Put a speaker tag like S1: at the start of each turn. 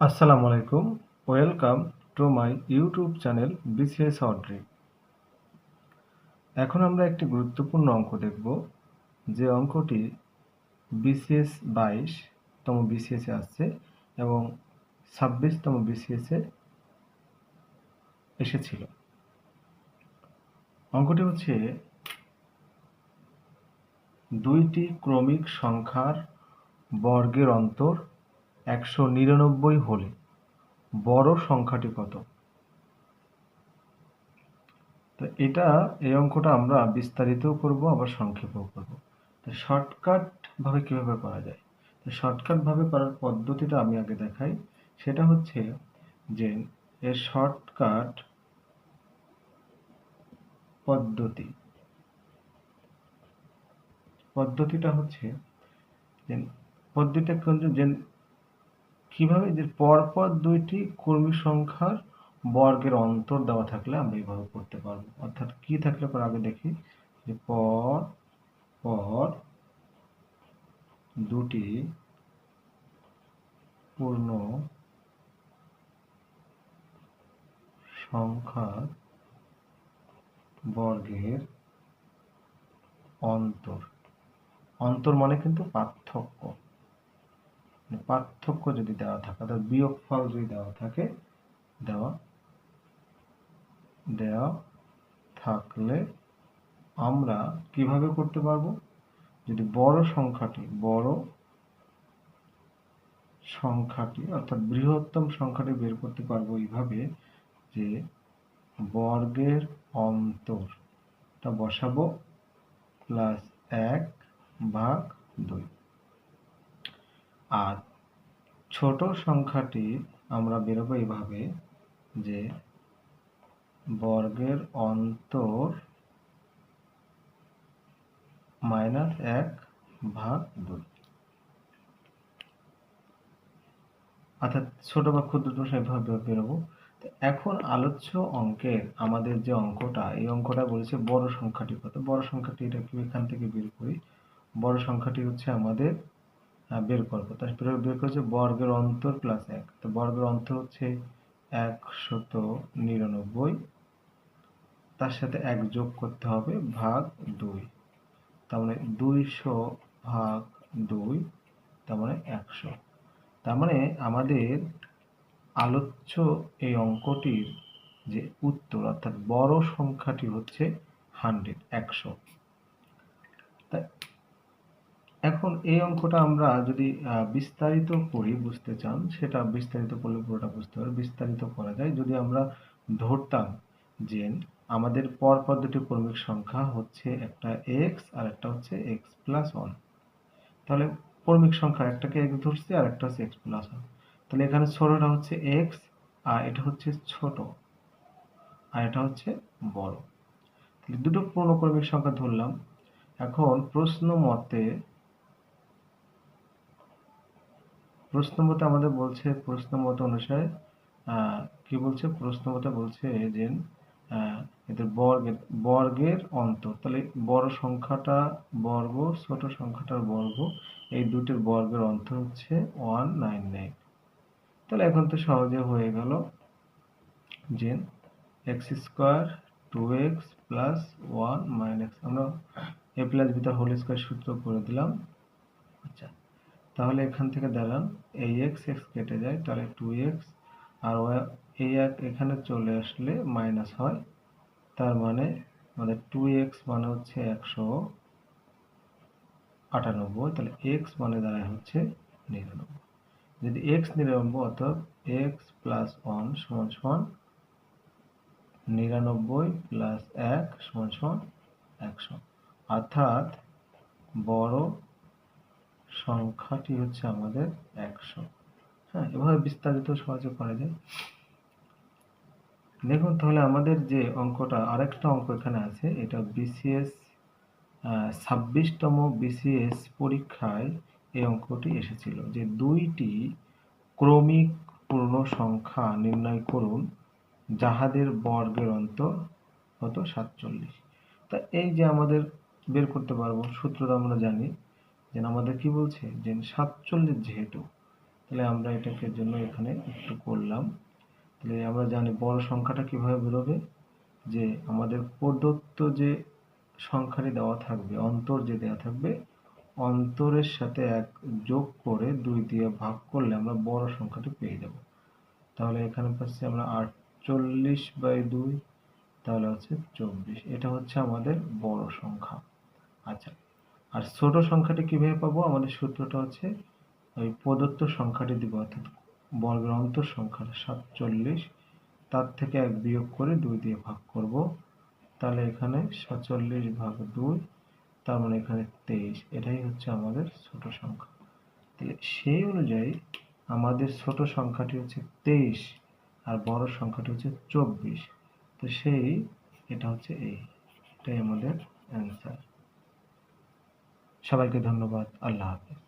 S1: আসসালামু আলাইকুম। Welcome to my YouTube channel BCS Audrey. এখন আমরা একটি গুরুত্বপূর্ণ অঙ্ক দেখব, যে অঙ্কটি বিসিএস 22তম বিসিএসে আসছে এবং 26তম বিসিএসে এসেছিল। অঙ্কটি হচ্ছে দুইটি ক্রমিক সংখ্যার বর্গের অন্তর 199 হলে বড় সংখ্যাটি কত? তো এই অঙ্কটা আমরা বিস্তারিতও করব, আবার সংক্ষেপও করব। তো শর্টকাট ভাবে কিভাবে করা যায়? তো শর্টকাট ভাবে করার পদ্ধতিটা আমি আগে দেখাই। সেটা হচ্ছে যে এর শর্টকাট পদ্ধতিটা হচ্ছে যে কিভাবে যে পরপর দুইটি ক্রমিক সংখ্যার বর্গের অন্তর দেওয়া থাকলে আমরা এইভাবে করতে পারবো। অর্থাৎ কি থাকলে পর আগে দেখি, যে পর পর দুটি পূর্ণ সংখ্যার বর্গের অন্তর। অন্তর মানে কিন্তু পার্থক্য। পার্থক্য যদি দেওয়া থাকে, অর্থাৎ বিয়োগফল যদি দেওয়া থাকে, দেওয়া থাকলে আমরা কিভাবে করতে পারবো? যদি বড় সংখ্যাটি অর্থাৎ বৃহত্তম সংখ্যাটি বের করতে পারবো এইভাবে, যে বর্গের অন্তরটা বসাবো প্লাস 1/2। আর ছোট সংখ্যাটি আমরা বেরোবো এইভাবে, যে বর্গের অন্তর -1/2। অর্থাৎ ছোট বা ক্ষুদ্রতম এভাবে বেরোবো। এখন আলোচ্য অঙ্কের আমাদের যে অঙ্কটা, এই অঙ্কটা বলেছে বড় সংখ্যাটি কত। বড় সংখ্যাটি এটা কি এখান থেকে বের করি। বড় সংখ্যাটি হচ্ছে আমাদের বের করবো। তারপরে বের করেছে বর্গের অন্তর প্লাস 1। তো বর্গের অন্তর হচ্ছে 199, তার সাথে 1 যোগ করতে হবে ভাগ 2। তার মানে 200/2, তার মানে 100। তার মানে আমাদের আলোচ্য এই অঙ্কটির যে উত্তর, অর্থাৎ বড় সংখ্যাটি হচ্ছে 100। এখন এই অঙ্কটা আমরা যদি বিস্তারিত করি, বুঝতে চান, সেটা বিস্তারিত করলে পুরোটা বুঝতে পারবে। বিস্তারিত করা যায় যদি আমরা ধরতাম যে আমাদের পরপর দুটি ক্রমিক সংখ্যা হচ্ছে একটা x আর একটা হচ্ছে x প্লাস 1। তাহলে ক্রমিক সংখ্যা একটাকে x ধরছি আর একটা হচ্ছে x প্লাস 1। তাহলে এখানে ছোটটা হচ্ছে x, আর এটা হচ্ছে ছোট, আর এটা হচ্ছে বড়। তাহলে দুটো পূর্ণক্রমিক সংখ্যা ধরলাম। এখন প্রশ্ন মতে আমাদের বলছে, প্রশ্ন মত অনুসারে কি বলছে, প্রশ্ন মতে বলছে যে এদের বর্গের অন্তর। তাহলে বড় সংখ্যাটা বর্গ, ছোট সংখ্যাটার বর্গ, এই দুটির বর্গের অন্তর হচ্ছে 199। তাহলে এখন তো সহজে হয়ে গেল যে x² 2x প্লাস 1 মাইনাস, আমরা a প্লাস b তার হোল স্কয়ার সূত্র করে দিলাম। আচ্ছা, তাহলে এখান থেকে দাঁড়ান, এই x কেটে যায়, তাহলে 2x, আর এই এক এখানে চলে আসলে মাইনাস হয়। তার মানে আমাদের 2x মানে হচ্ছে 198, তাহলে x মানে দাঁড়ায় হচ্ছে 99। যদি x 99, অর্থাৎ x প্লাস 1 সমান সমান 99 প্লাস 1 সমান সমান 100। অর্থাৎ বড় সংখ্যাটি হচ্ছে আমাদের 100। হ্যাঁ, এভাবে বিস্তারিত সহজে করা যায়। দেখুন, তাহলে আমাদের যে অঙ্কটা, আরেকটা অঙ্ক এখানে আছে, এটা বিসিএস 26তম বিসিএস পরীক্ষায় এই অঙ্কটি এসেছিল, যে দুইটি ক্রমিক পূর্ণ সংখ্যা নির্ণয় করুন যাহাদের বর্গের অন্তর হতো 47। তা এই যে আমাদের বের করতে পারবো, সূত্রটা আমরা জানি, যে আমাদের কি বলছে, যে 47 যেহেতু, তাহলে আমরা এটাকে জন্য এখানে একটু করলাম। তাহলে আমরা জানি বড় সংখ্যাটা কিভাবে বেরোবে, যে আমাদের প্রদত্ত যে সংখ্যাটি দেওয়া থাকবে, অন্তর যে দেওয়া থাকবে, অন্তরের সাথে 1 যোগ করে 2 দিয়ে ভাগ করলে আমরা বড় সংখ্যাটি পেয়ে যাব। তাহলে এখানে পাচ্ছি আমরা 48/2, তাহলে হচ্ছে 24। এটা হচ্ছে আমাদের বড় সংখ্যা। আচ্ছা, আর ছোট সংখ্যাটি কিভাবে পাবো? আমাদের সূত্রটা হচ্ছে ওই প্রদত্ত সংখ্যাটি দিব, অর্থাৎ বর্গের অন্তর সংখ্যাটা 47, তার থেকে 1 বিয়োগ করে 2 দিয়ে ভাগ করব। তাহলে এখানে 47/2, তার মানে এখানে 23। এটাই হচ্ছে আমাদের ছোট সংখ্যা। তাহলে সেই অনুযায়ী আমাদের ছোট সংখ্যাটি হচ্ছে 23 আর বড় সংখ্যাটি হচ্ছে 24। তো এটা হচ্ছে এটাই আমাদের অ্যান্সার। সবাইকে ধন্যবাদ। আল্লাহ হাফেজ।